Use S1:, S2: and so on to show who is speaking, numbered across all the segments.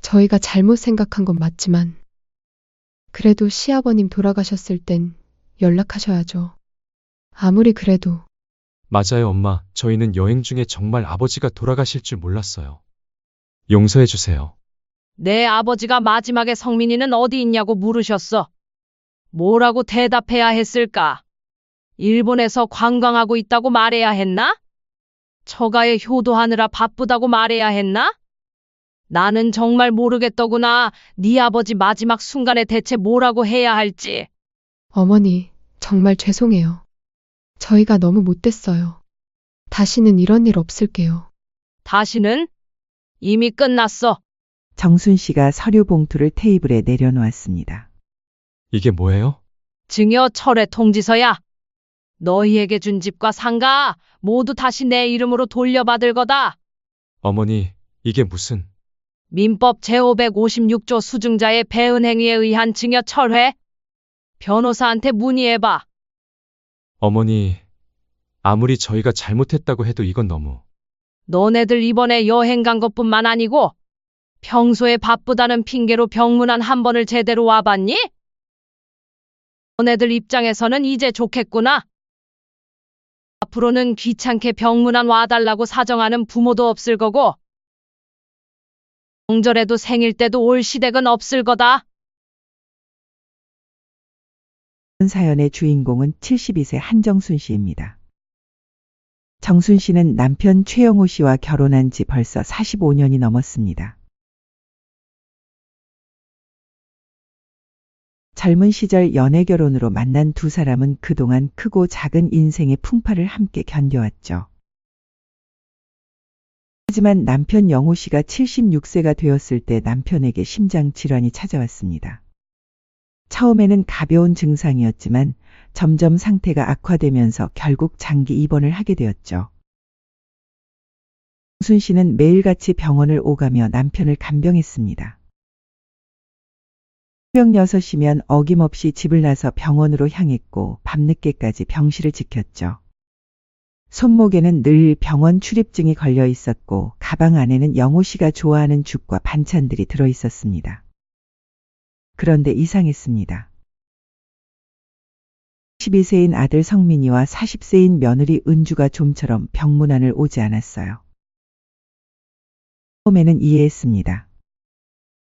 S1: 저희가 잘못 생각한 건 맞지만, 그래도 시아버님 돌아가셨을 땐 연락하셔야죠. 아무리 그래도.
S2: 맞아요, 엄마. 저희는 여행 중에 정말 아버지가 돌아가실 줄 몰랐어요. 용서해 주세요.
S3: 내 아버지가 마지막에 성민이는 어디 있냐고 물으셨어. 뭐라고 대답해야 했을까? 일본에서 관광하고 있다고 말해야 했나? 처가에 효도하느라 바쁘다고 말해야 했나? 나는 정말 모르겠더구나. 네 아버지 마지막 순간에 대체 뭐라고 해야 할지.
S1: 어머니, 정말 죄송해요. 저희가 너무 못됐어요. 다시는 이런 일 없을게요.
S3: 다시는? 이미 끝났어.
S4: 정순 씨가 서류 봉투를 테이블에 내려놓았습니다.
S2: 이게 뭐예요?
S3: 증여 철회 통지서야. 너희에게 준 집과 상가 모두 다시 내 이름으로 돌려받을 거다.
S2: 어머니, 이게 무슨...
S3: 민법 제556조 수증자의 배은 행위에 의한 증여 철회. 변호사한테 문의해봐.
S2: 어머니, 아무리 저희가 잘못했다고 해도 이건 너무...
S3: 너네들 이번에 여행 간 것뿐만 아니고 평소에 바쁘다는 핑계로 병문안 한 번을 제대로 와봤니? 너네들 입장에서는 이제 좋겠구나. 앞으로는 귀찮게 병문안 와달라고 사정하는 부모도 없을 거고 명절에도 생일 때도 올 시댁은 없을 거다.
S4: 이번 사연의 주인공은 72세 한정순 씨입니다. 정순 씨는 남편 최영호 씨와 결혼한 지 벌써 45년이 넘었습니다. 젊은 시절 연애 결혼으로 만난 두 사람은 그동안 크고 작은 인생의 풍파를 함께 견뎌왔죠. 하지만 남편 영호 씨가 76세가 되었을 때 남편에게 심장 질환이 찾아왔습니다. 처음에는 가벼운 증상이었지만 점점 상태가 악화되면서 결국 장기 입원을 하게 되었죠. 정순 씨는 매일같이 병원을 오가며 남편을 간병했습니다. 새벽 6시면 어김없이 집을 나서 병원으로 향했고 밤늦게까지 병실을 지켰죠. 손목에는 늘 병원 출입증이 걸려 있었고 가방 안에는 영호 씨가 좋아하는 죽과 반찬들이 들어 있었습니다. 그런데 이상했습니다. 12세인 아들 성민이와 40세인 며느리 은주가 좀처럼 병문안을 오지 않았어요. 처음에는 이해했습니다.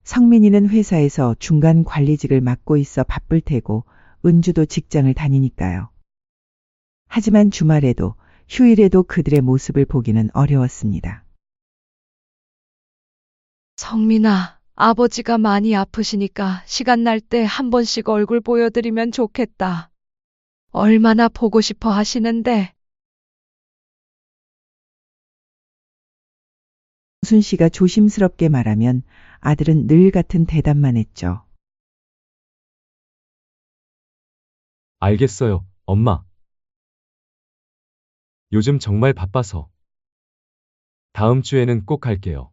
S4: 성민이는 회사에서 중간 관리직을 맡고 있어 바쁠 테고 은주도 직장을 다니니까요. 하지만 주말에도 휴일에도 그들의 모습을 보기는 어려웠습니다.
S3: 성민아, 아버지가 많이 아프시니까 시간 날 때 한 번씩 얼굴 보여드리면 좋겠다. 얼마나 보고 싶어 하시는데.
S4: 순 씨가 조심스럽게 말하면 아들은 늘 같은 대답만 했죠.
S2: 알겠어요, 엄마. 요즘 정말 바빠서. 다음 주에는 꼭 갈게요.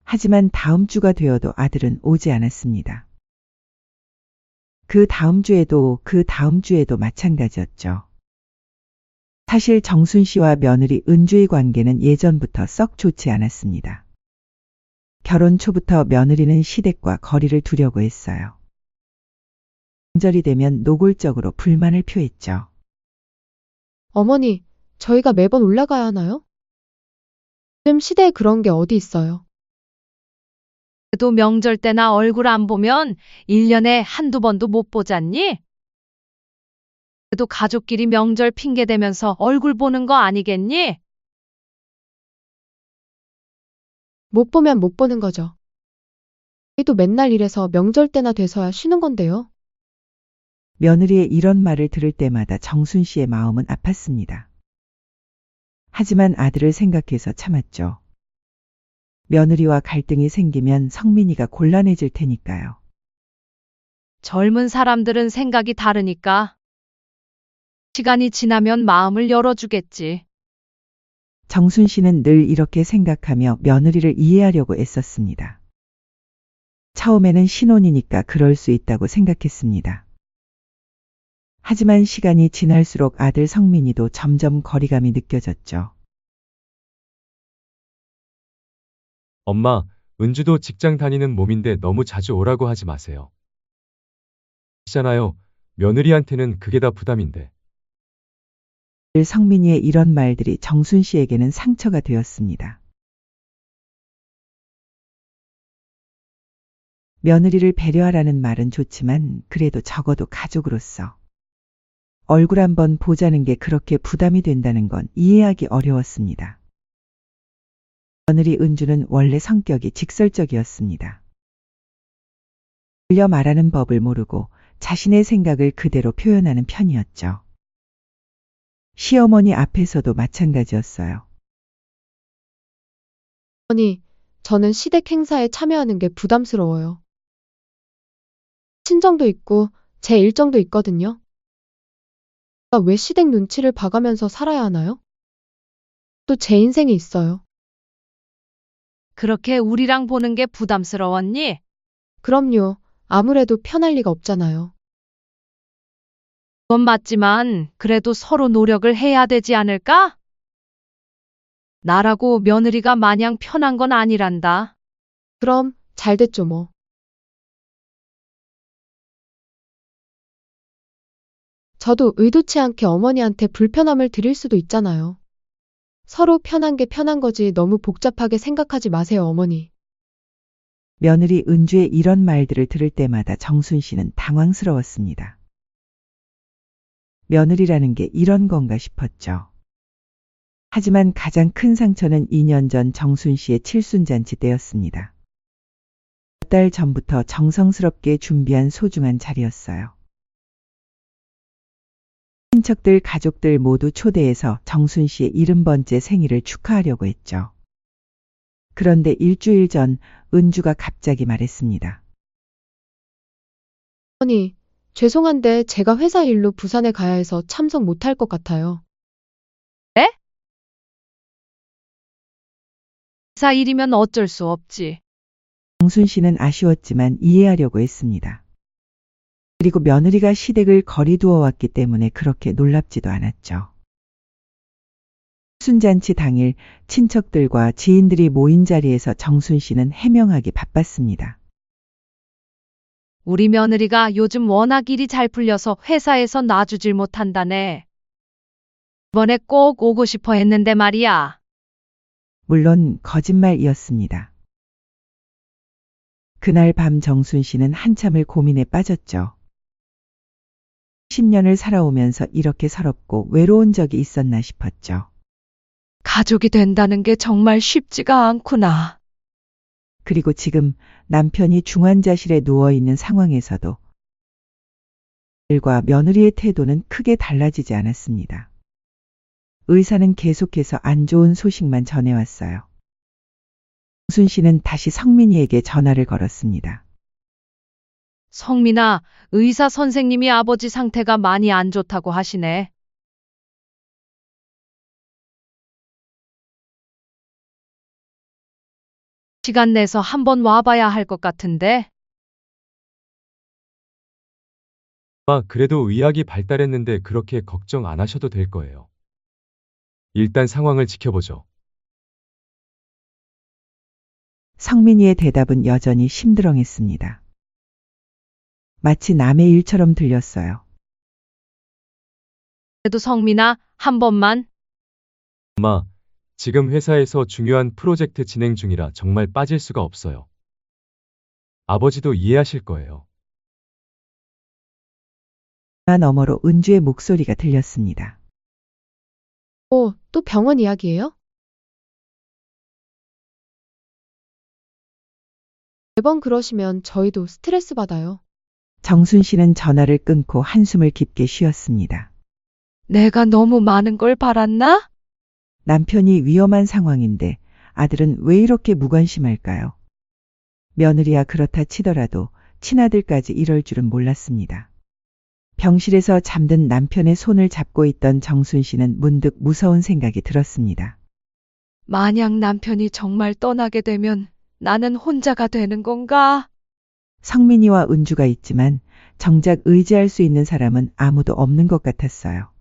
S4: 하지만 다음 주가 되어도 아들은 오지 않았습니다. 그 다음 주에도 마찬가지였죠. 사실 정순 씨와 며느리 은주의 관계는 예전부터 썩 좋지 않았습니다. 결혼 초부터 며느리는 시댁과 거리를 두려고 했어요. 명절이 되면 노골적으로 불만을 표했죠.
S1: 어머니, 저희가 매번 올라가야 하나요? 요즘 시대에 그런 게 어디 있어요?
S3: 그래도 명절 때나 얼굴 안 보면 1년에 한두 번도 못 보잖니? 그래도 가족끼리 명절 핑계 대면서 얼굴 보는 거 아니겠니?
S1: 못 보면 못 보는 거죠. 저희도 맨날 일해서 명절 때나 돼서야 쉬는 건데요.
S4: 며느리의 이런 말을 들을 때마다 정순 씨의 마음은 아팠습니다. 하지만 아들을 생각해서 참았죠. 며느리와 갈등이 생기면 성민이가 곤란해질 테니까요.
S3: 젊은 사람들은 생각이 다르니까. 시간이 지나면 마음을 열어주겠지.
S4: 정순 씨는 늘 이렇게 생각하며 며느리를 이해하려고 애썼습니다. 처음에는 신혼이니까 그럴 수 있다고 생각했습니다. 하지만 시간이 지날수록 아들 성민이도 점점 거리감이 느껴졌죠.
S2: 엄마, 은주도 직장 다니는 몸인데 너무 자주 오라고 하지 마세요. 있잖아요. 며느리한테는 그게 다 부담인데.
S4: 성민이의 이런 말들이 정순 씨에게는 상처가 되었습니다. 며느리를 배려하라는 말은 좋지만 그래도 적어도 가족으로서 얼굴 한번 보자는 게 그렇게 부담이 된다는 건 이해하기 어려웠습니다. 며느리 은주는 원래 성격이 직설적이었습니다. 들려 말하는 법을 모르고 자신의 생각을 그대로 표현하는 편이었죠. 시어머니 앞에서도 마찬가지였어요.
S1: 어머니, 저는 시댁 행사에 참여하는 게 부담스러워요. 친정도 있고 제 일정도 있거든요. 제가 왜 시댁 눈치를 봐가면서 살아야 하나요? 또 제 인생이 있어요.
S3: 그렇게 우리랑 보는 게 부담스러웠니?
S1: 그럼요. 아무래도 편할 리가 없잖아요.
S3: 그건 맞지만 그래도 서로 노력을 해야 되지 않을까? 나라고 며느리가 마냥 편한 건 아니란다.
S1: 그럼 잘 됐죠 뭐. 저도 의도치 않게 어머니한테 불편함을 드릴 수도 있잖아요. 서로 편한 게 편한 거지 너무 복잡하게 생각하지 마세요, 어머니.
S4: 며느리 은주의 이런 말들을 들을 때마다 정순 씨는 당황스러웠습니다. 며느리라는 게 이런 건가 싶었죠. 하지만 가장 큰 상처는 2년 전 정순 씨의 칠순잔치 때였습니다. 몇 달 전부터 정성스럽게 준비한 소중한 자리였어요. 친척들, 가족들 모두 초대해서 정순 씨의 70번째 생일을 축하하려고 했죠. 그런데 일주일 전 은주가 갑자기 말했습니다.
S1: 어머니, 죄송한데 제가 회사 일로 부산에 가야 해서 참석 못할 것 같아요.
S3: 회사 일이면 어쩔 수 없지.
S4: 정순 씨는 아쉬웠지만 이해하려고 했습니다. 그리고 며느리가 시댁을 거리두어 왔기 때문에 그렇게 놀랍지도 않았죠. 순잔치 당일 친척들과 지인들이 모인 자리에서 정순 씨는 해명하기 바빴습니다.
S3: 우리 며느리가 요즘 워낙 일이 잘 풀려서 회사에서 놔주질 못한다네. 이번에 꼭 오고 싶어 했는데 말이야.
S4: 물론 거짓말이었습니다. 그날 밤 정순 씨는 한참을 고민에 빠졌죠. 10년을 살아오면서 이렇게 서럽고 외로운 적이 있었나 싶었죠.
S3: 가족이 된다는 게 정말 쉽지가 않구나.
S4: 그리고 지금 남편이 중환자실에 누워있는 상황에서도 일과 며느리의 태도는 크게 달라지지 않았습니다. 의사는 계속해서 안 좋은 소식만 전해왔어요. 정순 씨는 다시 성민이에게 전화를 걸었습니다.
S3: 성민아, 의사 선생님이 아버지 상태가 많이 안 좋다고 하시네. 시간 내서 한번 와봐야 할 것 같은데.
S2: 그래도 의학이 발달했는데 그렇게 걱정 안 하셔도 될 거예요. 일단 상황을 지켜보죠.
S4: 성민이의 대답은 여전히 심드렁했습니다. 마치 남의 일처럼 들렸어요.
S3: 그래도 성민아, 한 번만.
S2: 엄마, 지금 회사에서 중요한 프로젝트 진행 중이라 정말 빠질 수가 없어요. 아버지도 이해하실 거예요.
S4: 전화 너머로 은주의 목소리가 들렸습니다.
S1: 또 병원 이야기예요? 매번 그러시면 저희도 스트레스 받아요.
S4: 정순 씨는 전화를 끊고 한숨을 깊게 쉬었습니다.
S3: 내가 너무 많은 걸 바랐나?
S4: 남편이 위험한 상황인데 아들은 왜 이렇게 무관심할까요? 며느리야 그렇다 치더라도 친아들까지 이럴 줄은 몰랐습니다. 병실에서 잠든 남편의 손을 잡고 있던 정순 씨는 문득 무서운 생각이 들었습니다.
S3: 만약 남편이 정말 떠나게 되면 나는 혼자가 되는 건가?
S4: 성민이와 은주가 있지만 정작 의지할 수 있는 사람은 아무도 없는 것 같았어요.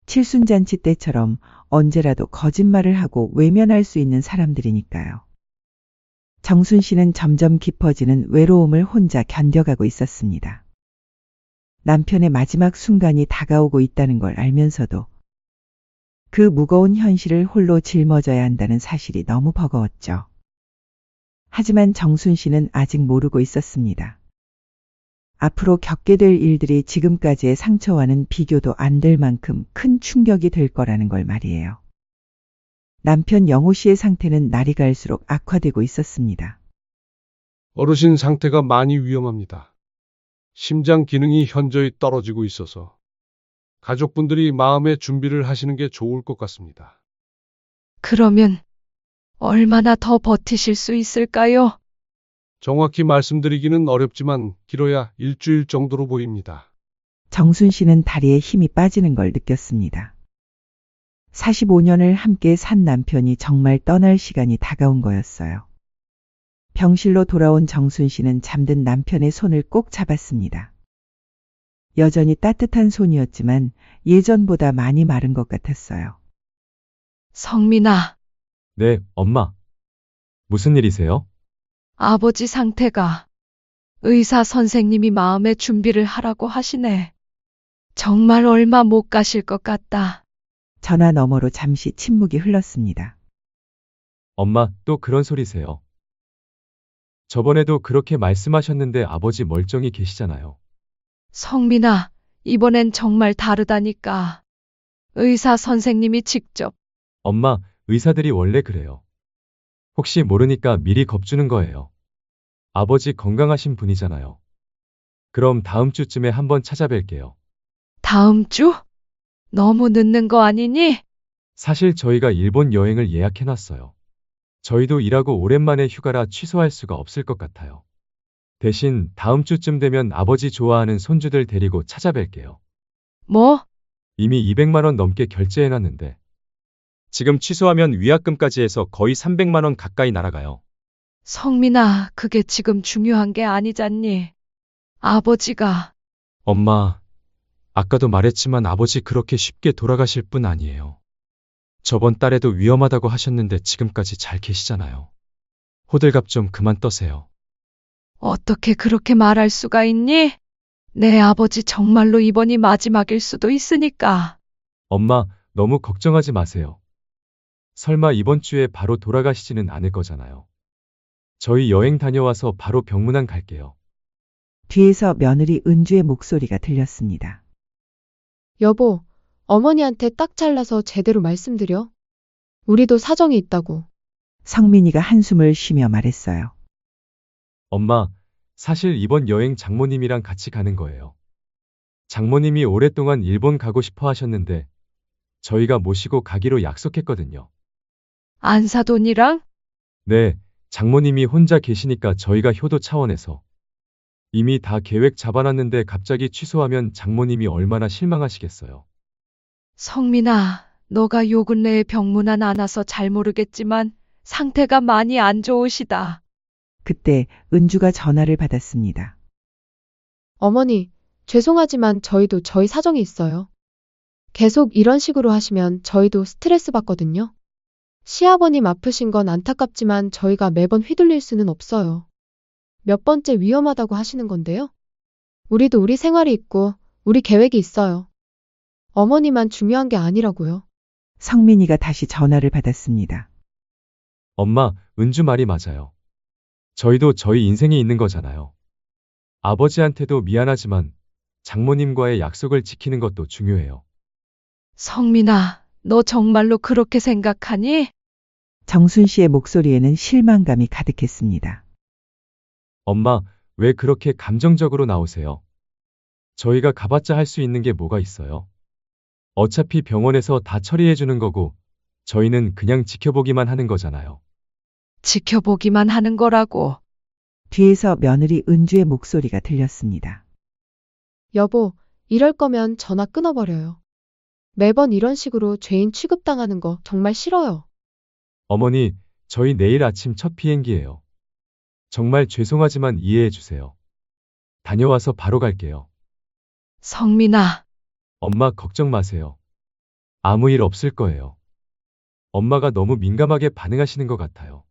S4: 칠순잔치 때처럼 언제라도 거짓말을 하고 외면할 수 있는 사람들이니까요. 정순 씨는 점점 깊어지는 외로움을 혼자 견뎌가고 있었습니다. 남편의 마지막 순간이 다가오고 있다는 걸 알면서도 그 무거운 현실을 홀로 짊어져야 한다는 사실이 너무 버거웠죠. 하지만 정순 씨는 아직 모르고 있었습니다. 앞으로 겪게 될 일들이 지금까지의 상처와는 비교도 안 될 만큼 큰 충격이 될 거라는 걸 말이에요. 남편 영호 씨의 상태는 날이 갈수록 악화되고 있었습니다.
S5: 어르신 상태가 많이 위험합니다. 심장 기능이 현저히 떨어지고 있어서 가족분들이 마음의 준비를 하시는 게 좋을 것 같습니다.
S3: 그러면 얼마나 더 버티실 수 있을까요?
S5: 정확히 말씀드리기는 어렵지만 길어야 일주일 정도로 보입니다.
S4: 정순 씨는 다리에 힘이 빠지는 걸 느꼈습니다. 45년을 함께 산 남편이 정말 떠날 시간이 다가온 거였어요. 병실로 돌아온 정순 씨는 잠든 남편의 손을 꼭 잡았습니다. 여전히 따뜻한 손이었지만 예전보다 많이 마른 것 같았어요.
S3: 성민아,
S2: 네, 엄마. 무슨 일이세요?
S3: 아버지 상태가 의사 선생님이 마음의 준비를 하라고 하시네. 정말 얼마 못 가실 것 같다.
S4: 전화 너머로 잠시 침묵이 흘렀습니다.
S2: 엄마, 또 그런 소리세요. 저번에도 그렇게 말씀하셨는데 아버지 멀쩡히 계시잖아요.
S3: 성민아, 이번엔 정말 다르다니까. 의사 선생님이 직접
S2: 엄마, 의사들이 원래 그래요. 혹시 모르니까 미리 겁주는 거예요. 아버지 건강하신 분이잖아요. 그럼 다음 주쯤에 한번 찾아뵐게요.
S3: 다음 주? 너무 늦는 거 아니니?
S2: 사실 저희가 일본 여행을 예약해놨어요. 저희도 일하고 오랜만에 휴가라 취소할 수가 없을 것 같아요. 대신 다음 주쯤 되면 아버지 좋아하는 손주들 데리고 찾아뵐게요.
S3: 뭐?
S2: 이미 200만 원 넘게 결제해놨는데 지금 취소하면 위약금까지 해서 거의 300만 원 가까이 날아가요.
S3: 성민아, 그게 지금 중요한 게 아니잖니. 아버지가
S2: 엄마, 아까도 말했지만 아버지 그렇게 쉽게 돌아가실 분 아니에요. 저번 달에도 위험하다고 하셨는데 지금까지 잘 계시잖아요. 호들갑 좀 그만 떠세요.
S3: 어떻게 그렇게 말할 수가 있니? 내 아버지 정말로 이번이 마지막일 수도 있으니까.
S2: 엄마, 너무 걱정하지 마세요. 설마 이번 주에 바로 돌아가시지는 않을 거잖아요. 저희 여행 다녀와서 바로 병문안 갈게요.
S4: 뒤에서 며느리 은주의 목소리가 들렸습니다.
S1: 여보, 어머니한테 딱 잘라서 제대로 말씀드려. 우리도 사정이 있다고.
S4: 성민이가 한숨을 쉬며 말했어요.
S2: 엄마, 사실 이번 여행 장모님이랑 같이 가는 거예요. 장모님이 오랫동안 일본 가고 싶어 하셨는데 저희가 모시고 가기로 약속했거든요.
S3: 안사돈이랑?
S2: 네, 장모님이 혼자 계시니까 저희가 효도 차원에서 이미 다 계획 잡아놨는데 갑자기 취소하면 장모님이 얼마나 실망하시겠어요.
S3: 성민아, 너가 요 근래에 병문안 안 와서 잘 모르겠지만 상태가 많이 안 좋으시다.
S4: 그때 은주가 전화를 받았습니다.
S1: 어머니, 죄송하지만 저희도 저희 사정이 있어요. 계속 이런 식으로 하시면 저희도 스트레스 받거든요. 시아버님 아프신 건 안타깝지만 저희가 매번 휘둘릴 수는 없어요. 몇 번째 위험하다고 하시는 건데요. 우리도 우리 생활이 있고 우리 계획이 있어요. 어머니만 중요한 게 아니라고요.
S4: 성민이가 다시 전화를 받았습니다.
S2: 엄마, 은주 말이 맞아요. 저희도 저희 인생이 있는 거잖아요. 아버지한테도 미안하지만 장모님과의 약속을 지키는 것도 중요해요.
S3: 성민아, 너 정말로 그렇게 생각하니?
S4: 정순 씨의 목소리에는 실망감이 가득했습니다.
S2: 엄마, 왜 그렇게 감정적으로 나오세요? 저희가 가봤자 할 수 있는 게 뭐가 있어요? 어차피 병원에서 다 처리해 주는 거고 저희는 그냥 지켜보기만 하는 거잖아요.
S3: 지켜보기만 하는 거라고.
S4: 뒤에서 며느리 은주의 목소리가 들렸습니다.
S1: 여보, 이럴 거면 전화 끊어버려요. 매번 이런 식으로 죄인 취급당하는 거 정말 싫어요.
S2: 어머니, 저희 내일 아침 첫 비행기예요. 정말 죄송하지만 이해해 주세요. 다녀와서 바로 갈게요.
S3: 성민아,
S2: 엄마 걱정 마세요. 아무 일 없을 거예요. 엄마가 너무 민감하게 반응하시는 것 같아요.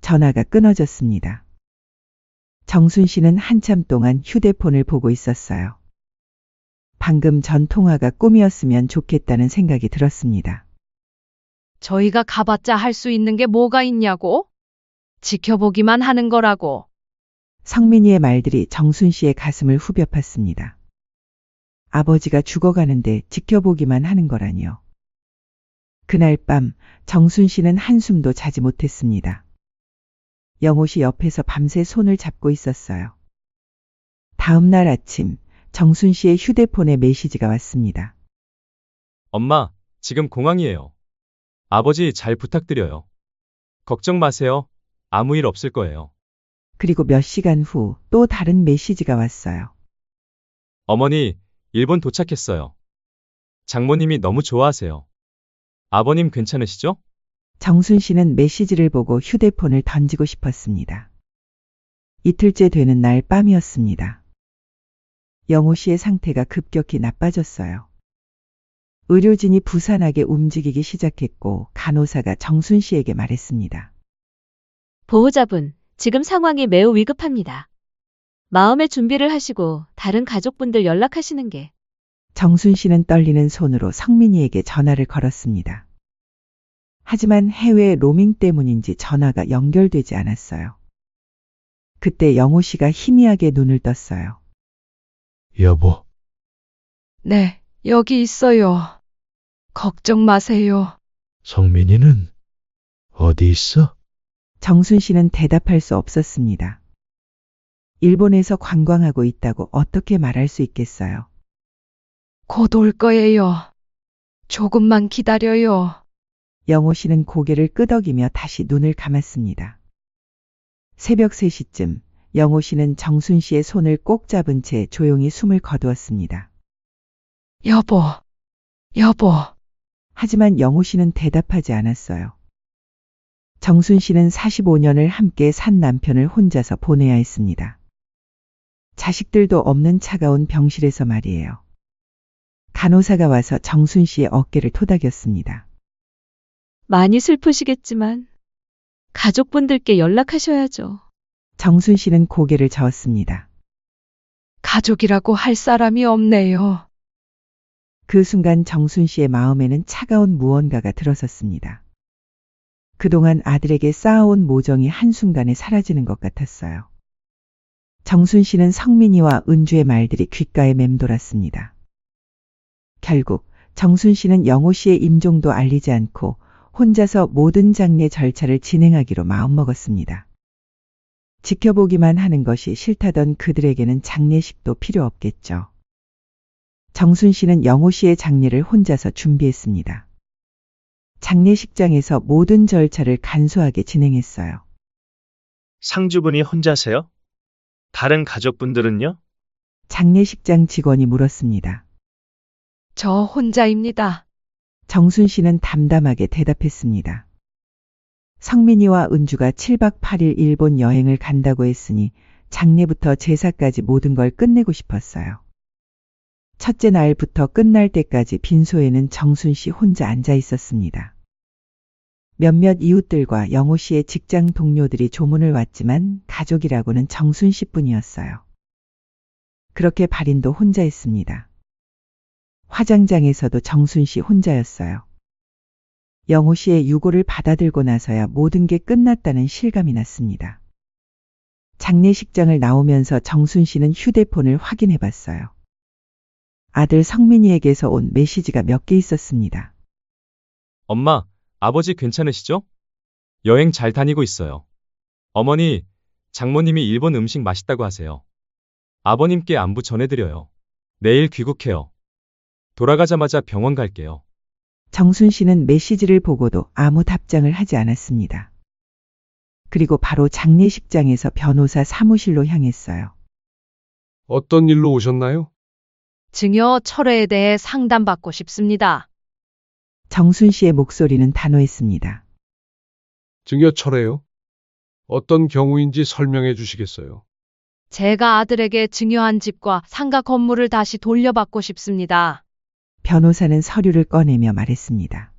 S4: 전화가 끊어졌습니다. 정순 씨는 한참 동안 휴대폰을 보고 있었어요. 방금 전 통화가 꿈이었으면 좋겠다는 생각이 들었습니다.
S3: 저희가 가봤자 할 수 있는 게 뭐가 있냐고? 지켜보기만 하는 거라고.
S4: 성민이의 말들이 정순 씨의 가슴을 후벼 팠습니다. 아버지가 죽어가는데 지켜보기만 하는 거라니요. 그날 밤 정순 씨는 한숨도 자지 못했습니다. 영호 씨 옆에서 밤새 손을 잡고 있었어요. 다음 날 아침 정순 씨의 휴대폰에 메시지가 왔습니다.
S2: 엄마, 지금 공항이에요. 아버지 잘 부탁드려요. 걱정 마세요. 아무 일 없을 거예요.
S4: 그리고 몇 시간 후 또 다른 메시지가 왔어요.
S2: 어머니, 일본 도착했어요. 장모님이 너무 좋아하세요. 아버님 괜찮으시죠?
S4: 정순 씨는 메시지를 보고 휴대폰을 던지고 싶었습니다. 이틀째 되는 날 밤이었습니다. 영호 씨의 상태가 급격히 나빠졌어요. 의료진이 부산하게 움직이기 시작했고 간호사가 정순 씨에게 말했습니다.
S6: 보호자분, 지금 상황이 매우 위급합니다. 마음의 준비를 하시고 다른 가족분들 연락하시는 게.
S4: 정순 씨는 떨리는 손으로 성민이에게 전화를 걸었습니다. 하지만 해외 로밍 때문인지 전화가 연결되지 않았어요. 그때 영호 씨가 희미하게 눈을 떴어요.
S5: 여보,
S3: 네, 여기 있어요. 걱정 마세요.
S5: 성민이는 어디 있어?
S4: 정순 씨는 대답할 수 없었습니다. 일본에서 관광하고 있다고 어떻게 말할 수 있겠어요?
S3: 곧 올 거예요. 조금만 기다려요.
S4: 영호 씨는 고개를 끄덕이며 다시 눈을 감았습니다. 새벽 3시쯤 영호 씨는 정순 씨의 손을 꼭 잡은 채 조용히 숨을 거두었습니다.
S3: 여보, 여보.
S4: 하지만 영호 씨는 대답하지 않았어요. 정순 씨는 45년을 함께 산 남편을 혼자서 보내야 했습니다. 자식들도 없는 차가운 병실에서 말이에요. 간호사가 와서 정순 씨의 어깨를 토닥였습니다.
S6: 많이 슬프시겠지만 가족분들께 연락하셔야죠.
S4: 정순 씨는 고개를 저었습니다.
S3: 가족이라고 할 사람이 없네요.
S4: 그 순간 정순 씨의 마음에는 차가운 무언가가 들어섰습니다. 그동안 아들에게 쌓아온 모정이 한순간에 사라지는 것 같았어요. 정순 씨는 성민이와 은주의 말들이 귓가에 맴돌았습니다. 결국 정순 씨는 영호 씨의 임종도 알리지 않고 혼자서 모든 장례 절차를 진행하기로 마음먹었습니다. 지켜보기만 하는 것이 싫다던 그들에게는 장례식도 필요 없겠죠. 정순 씨는 영호 씨의 장례를 혼자서 준비했습니다. 장례식장에서 모든 절차를 간소하게 진행했어요.
S7: 상주분이 혼자세요? 다른 가족분들은요?
S4: 장례식장 직원이 물었습니다.
S3: 저 혼자입니다.
S4: 정순 씨는 담담하게 대답했습니다. 성민이와 은주가 7박 8일 일본 여행을 간다고 했으니 장례부터 제사까지 모든 걸 끝내고 싶었어요. 첫째 날부터 끝날 때까지 빈소에는 정순 씨 혼자 앉아 있었습니다. 몇몇 이웃들과 영호 씨의 직장 동료들이 조문을 왔지만 가족이라고는 정순 씨뿐이었어요. 그렇게 발인도 혼자 했습니다. 화장장에서도 정순 씨 혼자였어요. 영호 씨의 유고를 받아들고 나서야 모든 게 끝났다는 실감이 났습니다. 장례식장을 나오면서 정순 씨는 휴대폰을 확인해 봤어요. 아들 성민이에게서 온 메시지가 몇 개 있었습니다.
S2: 엄마, 아버지 괜찮으시죠? 여행 잘 다니고 있어요. 어머니, 장모님이 일본 음식 맛있다고 하세요. 아버님께 안부 전해드려요. 내일 귀국해요. 돌아가자마자 병원 갈게요.
S4: 정순 씨는 메시지를 보고도 아무 답장을 하지 않았습니다. 그리고 바로 장례식장에서 변호사 사무실로 향했어요.
S5: 어떤 일로 오셨나요?
S3: 증여 철회에 대해 상담받고 싶습니다.
S4: 정순 씨의 목소리는 단호했습니다.
S5: 증여 철회요? 어떤 경우인지 설명해 주시겠어요?
S3: 제가 아들에게 증여한 집과 상가 건물을 다시 돌려받고 싶습니다.
S4: 변호사는 서류를 꺼내며 말했습니다.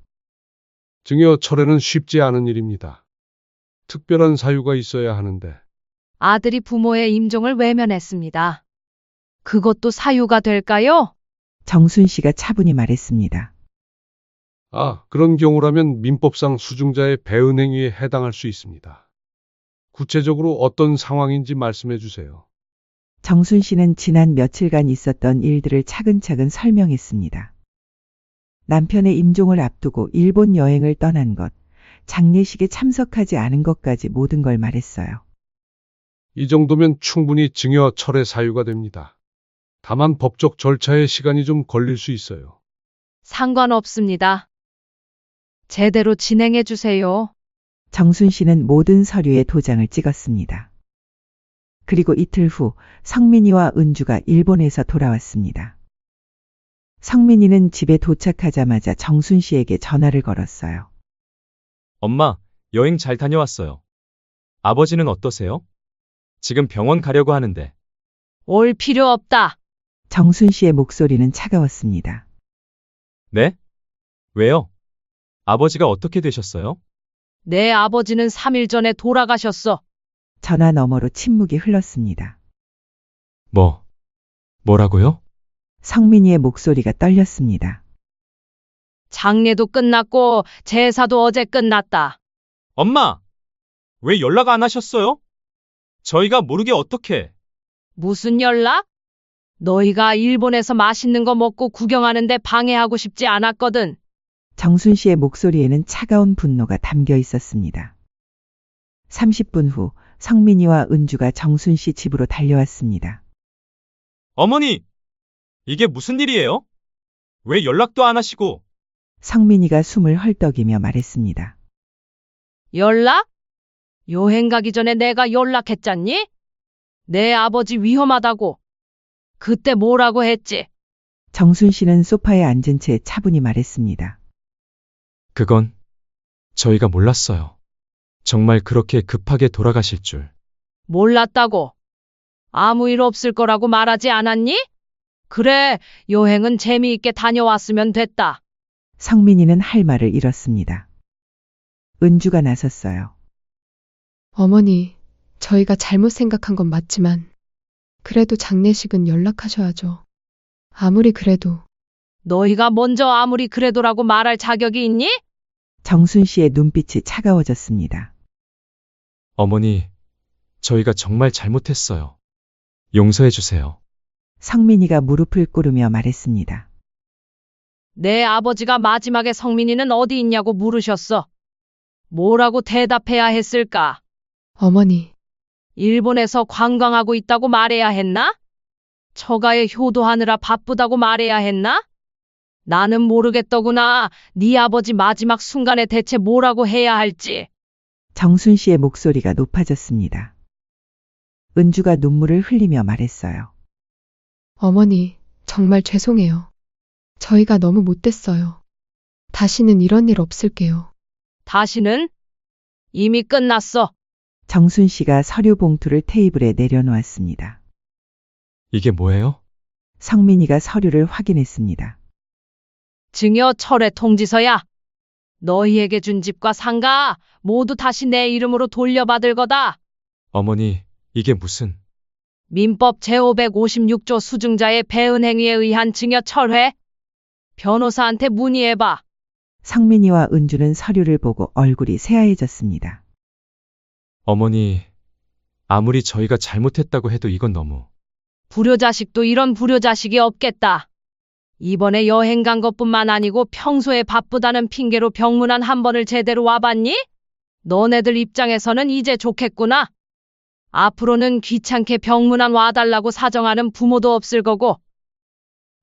S5: 증여 철회는 쉽지 않은 일입니다. 특별한 사유가 있어야 하는데.
S3: 아들이 부모의 임종을 외면했습니다. 그것도 사유가 될까요?
S4: 정순 씨가 차분히 말했습니다.
S5: 아, 그런 경우라면 민법상 수중자의 배은 행위에 해당할 수 있습니다. 구체적으로 어떤 상황인지 말씀해 주세요.
S4: 정순 씨는 지난 며칠간 있었던 일들을 차근차근 설명했습니다. 남편의 임종을 앞두고 일본 여행을 떠난 것, 장례식에 참석하지 않은 것까지 모든 걸 말했어요.
S5: 이 정도면 충분히 증여 철회 사유가 됩니다. 다만 법적 절차에 시간이 좀 걸릴 수 있어요.
S3: 상관없습니다. 제대로 진행해 주세요.
S4: 정순 씨는 모든 서류에 도장을 찍었습니다. 그리고 이틀 후 성민이와 은주가 일본에서 돌아왔습니다. 성민이는 집에 도착하자마자 정순 씨에게 전화를 걸었어요.
S2: 엄마, 여행 잘 다녀왔어요. 아버지는 어떠세요? 지금 병원 가려고 하는데.
S3: 올 필요 없다.
S4: 정순 씨의 목소리는 차가웠습니다.
S2: 네? 왜요? 아버지가 어떻게 되셨어요?
S3: 내 아버지는 3일 전에 돌아가셨어.
S4: 전화 너머로 침묵이 흘렀습니다.
S2: 뭐라고요?
S4: 성민이의 목소리가 떨렸습니다.
S3: 장례도 끝났고 제사도 어제 끝났다.
S2: 엄마! 왜 연락 안 하셨어요? 저희가 모르게 어떻게?
S3: 무슨 연락? 너희가 일본에서 맛있는 거 먹고 구경하는데 방해하고 싶지 않았거든.
S4: 정순 씨의 목소리에는 차가운 분노가 담겨 있었습니다. 30분 후 성민이와 은주가 정순 씨 집으로 달려왔습니다.
S2: 어머니! 이게 무슨 일이에요? 왜 연락도 안 하시고?
S4: 성민이가 숨을 헐떡이며 말했습니다.
S3: 연락? 여행 가기 전에 내가 연락했잖니? 내 아버지 위험하다고. 그때 뭐라고 했지?
S4: 정순 씨는 소파에 앉은 채 차분히 말했습니다.
S2: 그건 저희가 몰랐어요. 정말 그렇게 급하게 돌아가실 줄.
S3: 몰랐다고. 아무 일 없을 거라고 말하지 않았니? 그래, 여행은 재미있게 다녀왔으면 됐다.
S4: 성민이는 할 말을 잃었습니다. 은주가 나섰어요.
S1: 어머니, 저희가 잘못 생각한 건 맞지만, 그래도 장례식은 연락하셔야죠. 아무리 그래도.
S3: 너희가 먼저 아무리 그래도라고 말할 자격이 있니?
S4: 정순 씨의 눈빛이 차가워졌습니다.
S2: 어머니, 저희가 정말 잘못했어요. 용서해 주세요.
S4: 성민이가 무릎을 꿇으며 말했습니다.
S3: 내 아버지가 마지막에 성민이는 어디 있냐고 물으셨어. 뭐라고 대답해야 했을까?
S1: 어머니,
S3: 일본에서 관광하고 있다고 말해야 했나? 처가에 효도하느라 바쁘다고 말해야 했나? 나는 모르겠더구나. 네 아버지 마지막 순간에 대체 뭐라고 해야 할지.
S4: 정순 씨의 목소리가 높아졌습니다. 은주가 눈물을 흘리며 말했어요.
S1: 어머니, 정말 죄송해요. 저희가 너무 못됐어요. 다시는 이런 일 없을게요.
S3: 다시는? 이미 끝났어.
S4: 정순 씨가 서류 봉투를 테이블에 내려놓았습니다.
S2: 이게 뭐예요?
S4: 성민이가 서류를 확인했습니다.
S3: 증여 철회 통지서야. 너희에게 준 집과 상가 모두 다시 내 이름으로 돌려받을 거다.
S2: 어머니, 이게 무슨...
S3: 민법 제556조 수증자의 배은 행위에 의한 증여 철회. 변호사한테 문의해봐.
S4: 성민이와 은주는 서류를 보고 얼굴이 새하얘졌습니다.
S2: 어머니, 아무리 저희가 잘못했다고 해도 이건 너무...
S3: 불효자식도 이런 불효자식이 없겠다. 이번에 여행 간 것뿐만 아니고 평소에 바쁘다는 핑계로 병문안 한 번을 제대로 와봤니? 너네들 입장에서는 이제 좋겠구나. 앞으로는 귀찮게 병문안 와달라고 사정하는 부모도 없을 거고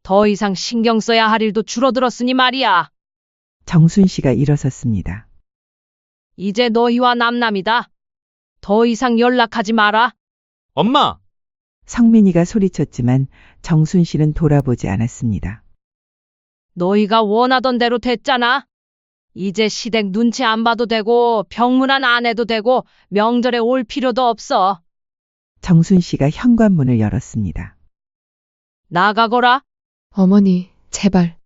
S3: 더 이상 신경 써야 할 일도 줄어들었으니 말이야.
S4: 정순 씨가 일어섰습니다.
S3: 이제 너희와 남남이다. 더 이상 연락하지 마라.
S2: 엄마!
S4: 성민이가 소리쳤지만 정순 씨는 돌아보지 않았습니다.
S3: 너희가 원하던 대로 됐잖아. 이제 시댁 눈치 안 봐도 되고 병문안 안 해도 되고 명절에 올 필요도 없어.
S4: 정순 씨가 현관문을 열었습니다.
S3: 나가거라.
S1: 어머니, 제발.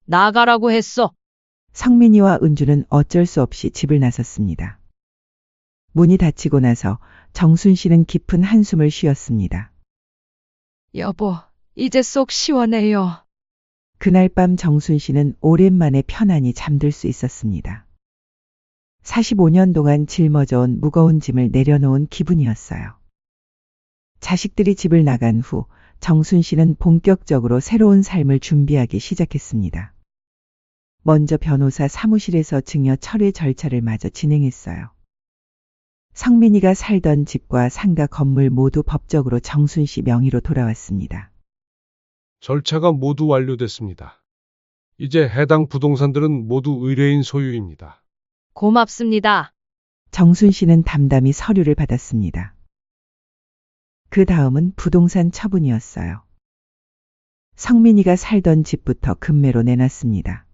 S3: 나가라고 했어.
S4: 성민이와 은주는 어쩔 수 없이 집을 나섰습니다. 문이 닫히고 나서 정순 씨는 깊은 한숨을 쉬었습니다.
S3: 여보, 이제 속 시원해요.
S4: 그날 밤 정순 씨는 오랜만에 편안히 잠들 수 있었습니다. 45년 동안 짊어져온 무거운 짐을 내려놓은 기분이었어요. 자식들이 집을 나간 후 정순 씨는 본격적으로 새로운 삶을 준비하기 시작했습니다. 먼저 변호사 사무실에서 증여 철회 절차를 마저 진행했어요. 성민이가 살던 집과 상가 건물 모두 법적으로 정순 씨 명의로 돌아왔습니다.
S5: 절차가 모두 완료됐습니다. 이제 해당 부동산들은 모두 의뢰인 소유입니다.
S3: 고맙습니다.
S4: 정순 씨는 담담히 서류를 받았습니다. 그 다음은 부동산 처분이었어요. 성민이가 살던 집부터 급매로 내놨습니다.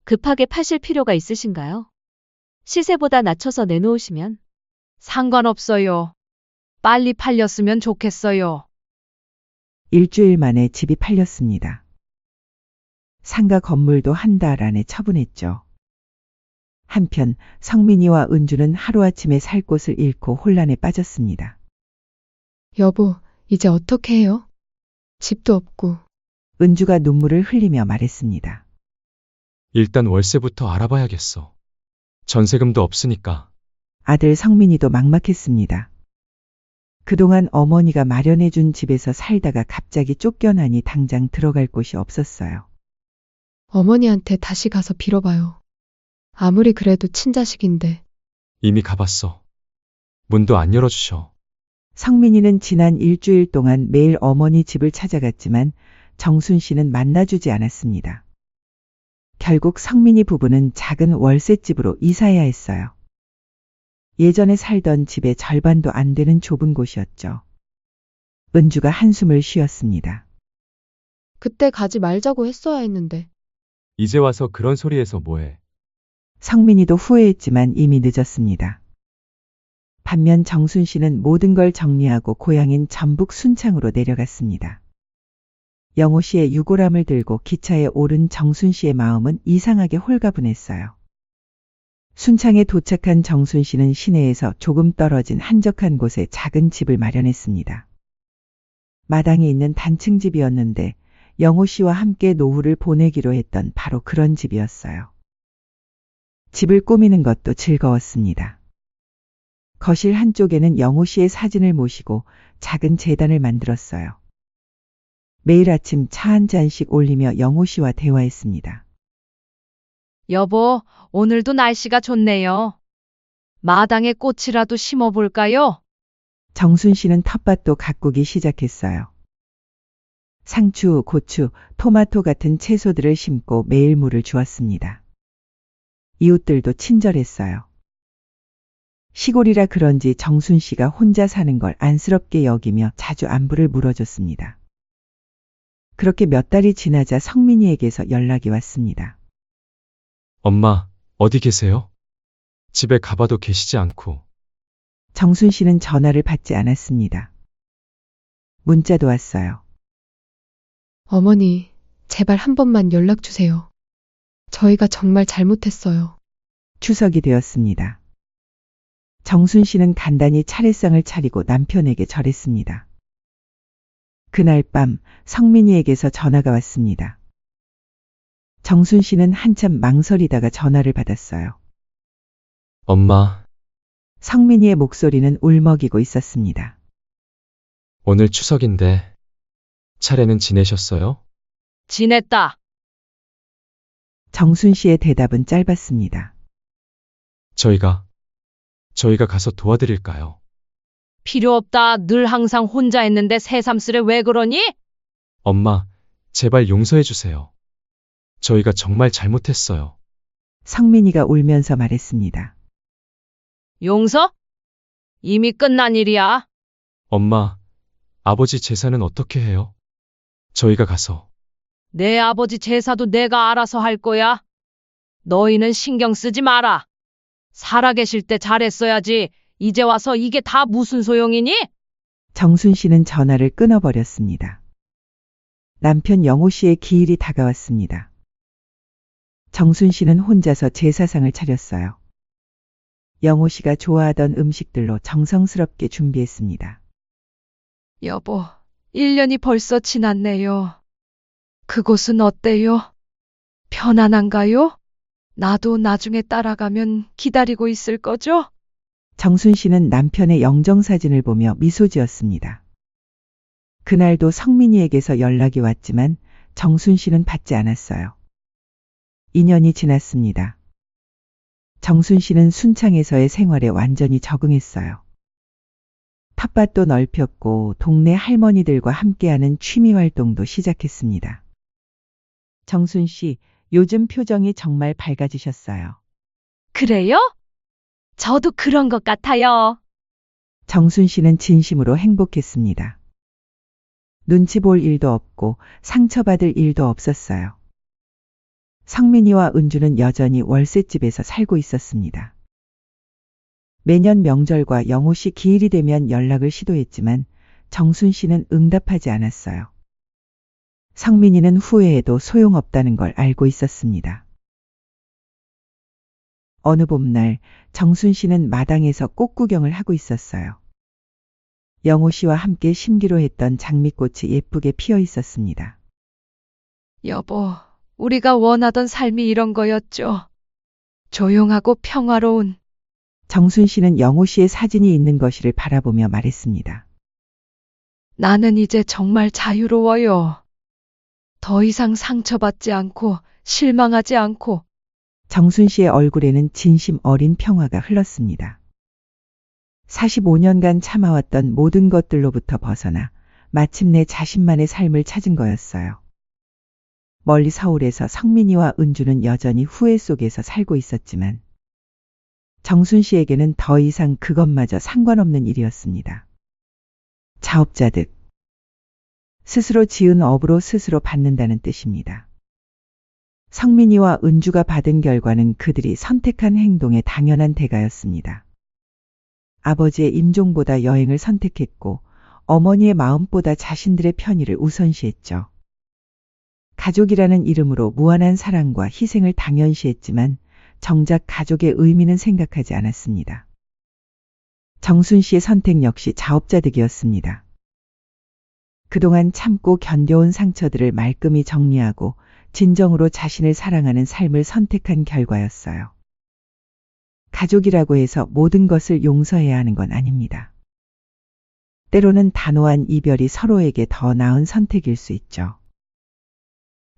S6: 급하게 파실 필요가 있으신가요? 시세보다 낮춰서 내놓으시면.
S3: 상관없어요. 빨리 팔렸으면 좋겠어요.
S4: 일주일 만에 집이 팔렸습니다. 상가 건물도 한 달 안에 처분했죠. 한편 성민이와 은주는 하루아침에 살 곳을 잃고 혼란에 빠졌습니다.
S1: 여보, 이제 어떻게 해요? 집도 없고.
S4: 은주가 눈물을 흘리며 말했습니다.
S2: 일단 월세부터 알아봐야겠어. 전세금도 없으니까.
S4: 아들 성민이도 막막했습니다. 그동안 어머니가 마련해준 집에서 살다가 갑자기 쫓겨나니 당장 들어갈 곳이 없었어요.
S1: 어머니한테 다시 가서 빌어봐요. 아무리 그래도 친자식인데.
S2: 이미 가봤어. 문도 안 열어주셔.
S4: 성민이는 지난 일주일 동안 매일 어머니 집을 찾아갔지만 정순 씨는 만나주지 않았습니다. 결국 성민이 부부는 작은 월세집으로 이사해야 했어요. 예전에 살던 집의 절반도 안 되는 좁은 곳이었죠. 은주가 한숨을 쉬었습니다.
S1: 그때 가지 말자고 했어야 했는데.
S2: 이제 와서 그런 소리해서 뭐해.
S4: 성민이도 후회했지만 이미 늦었습니다. 반면 정순 씨는 모든 걸 정리하고 고향인 전북 순창으로 내려갔습니다. 영호 씨의 유골함을 들고 기차에 오른 정순 씨의 마음은 이상하게 홀가분했어요. 순창에 도착한 정순 씨는 시내에서 조금 떨어진 한적한 곳에 작은 집을 마련했습니다. 마당에 있는 단층 집이었는데 영호 씨와 함께 노후를 보내기로 했던 바로 그런 집이었어요. 집을 꾸미는 것도 즐거웠습니다. 거실 한쪽에는 영호 씨의 사진을 모시고 작은 제단을 만들었어요. 매일 아침 차 한 잔씩 올리며 영호 씨와 대화했습니다.
S3: 여보, 오늘도 날씨가 좋네요. 마당에 꽃이라도 심어볼까요?
S4: 정순 씨는 텃밭도 가꾸기 시작했어요. 상추, 고추, 토마토 같은 채소들을 심고 매일 물을 주었습니다. 이웃들도 친절했어요. 시골이라 그런지 정순 씨가 혼자 사는 걸 안쓰럽게 여기며 자주 안부를 물어줬습니다. 그렇게 몇 달이 지나자 성민이에게서 연락이 왔습니다.
S2: 엄마, 어디 계세요? 집에 가봐도 계시지 않고.
S4: 정순 씨는 전화를 받지 않았습니다. 문자도 왔어요.
S1: 어머니, 제발 한 번만 연락 주세요. 저희가 정말 잘못했어요.
S4: 추석이 되었습니다. 정순 씨는 간단히 차례상을 차리고 남편에게 절했습니다. 그날 밤 성민이에게서 전화가 왔습니다. 정순 씨는 한참 망설이다가 전화를 받았어요.
S2: 엄마,
S4: 성민이의 목소리는 울먹이고 있었습니다.
S2: 오늘 추석인데 차례는 지내셨어요?
S3: 지냈다.
S4: 정순 씨의 대답은 짧았습니다.
S2: 저희가 가서 도와드릴까요?
S3: 필요 없다. 늘 항상 혼자 했는데 새삼스레 왜 그러니?
S2: 엄마, 제발 용서해 주세요. 저희가 정말 잘못했어요.
S4: 성민이가 울면서 말했습니다.
S3: 용서? 이미 끝난 일이야.
S2: 엄마, 아버지 제사는 어떻게 해요? 저희가 가서.
S3: 내 아버지 제사도 내가 알아서 할 거야. 너희는 신경 쓰지 마라. 살아계실 때 잘했어야지. 이제 와서 이게 다 무슨 소용이니?
S4: 정순 씨는 전화를 끊어버렸습니다. 남편 영호 씨의 기일이 다가왔습니다. 정순 씨는 혼자서 제사상을 차렸어요. 영호 씨가 좋아하던 음식들로 정성스럽게 준비했습니다.
S3: 여보, 1년이 벌써 지났네요. 그곳은 어때요? 편안한가요? 나도 나중에 따라가면 기다리고 있을 거죠?
S4: 정순 씨는 남편의 영정사진을 보며 미소 지었습니다. 그날도 성민이에게서 연락이 왔지만 정순 씨는 받지 않았어요. 2년이 지났습니다. 정순 씨는 순창에서의 생활에 완전히 적응했어요. 텃밭도 넓혔고 동네 할머니들과 함께하는 취미 활동도 시작했습니다. 정순 씨, 요즘 표정이 정말 밝아지셨어요.
S3: 그래요? 저도 그런 것 같아요.
S4: 정순 씨는 진심으로 행복했습니다. 눈치 볼 일도 없고 상처받을 일도 없었어요. 성민이와 은주는 여전히 월세집에서 살고 있었습니다. 매년 명절과 영호 씨 기일이 되면 연락을 시도했지만 정순 씨는 응답하지 않았어요. 성민이는 후회해도 소용없다는 걸 알고 있었습니다. 어느 봄날 정순 씨는 마당에서 꽃 구경을 하고 있었어요. 영호 씨와 함께 심기로 했던 장미꽃이 예쁘게 피어 있었습니다.
S3: 여보, 우리가 원하던 삶이 이런 거였죠. 조용하고 평화로운.
S4: 정순 씨는 영호 씨의 사진이 있는 거실을 바라보며 말했습니다.
S3: 나는 이제 정말 자유로워요. 더 이상 상처받지 않고 실망하지 않고.
S4: 정순 씨의 얼굴에는 진심 어린 평화가 흘렀습니다. 45년간 참아왔던 모든 것들로부터 벗어나 마침내 자신만의 삶을 찾은 거였어요. 멀리 서울에서 성민이와 은주는 여전히 후회 속에서 살고 있었지만 정순 씨에게는 더 이상 그것마저 상관없는 일이었습니다. 자업자득. 스스로 지은 업으로 스스로 받는다는 뜻입니다. 성민이와 은주가 받은 결과는 그들이 선택한 행동의 당연한 대가였습니다. 아버지의 임종보다 여행을 선택했고 어머니의 마음보다 자신들의 편의를 우선시했죠. 가족이라는 이름으로 무한한 사랑과 희생을 당연시했지만 정작 가족의 의미는 생각하지 않았습니다. 정순 씨의 선택 역시 자업자득이었습니다. 그동안 참고 견뎌온 상처들을 말끔히 정리하고 진정으로 자신을 사랑하는 삶을 선택한 결과였어요. 가족이라고 해서 모든 것을 용서해야 하는 건 아닙니다. 때로는 단호한 이별이 서로에게 더 나은 선택일 수 있죠.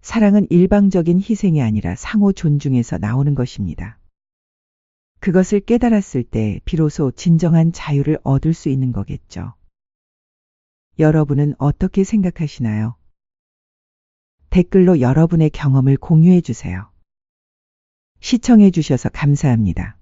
S4: 사랑은 일방적인 희생이 아니라 상호 존중에서 나오는 것입니다. 그것을 깨달았을 때 비로소 진정한 자유를 얻을 수 있는 거겠죠. 여러분은 어떻게 생각하시나요? 댓글로 여러분의 경험을 공유해 주세요. 시청해 주셔서 감사합니다.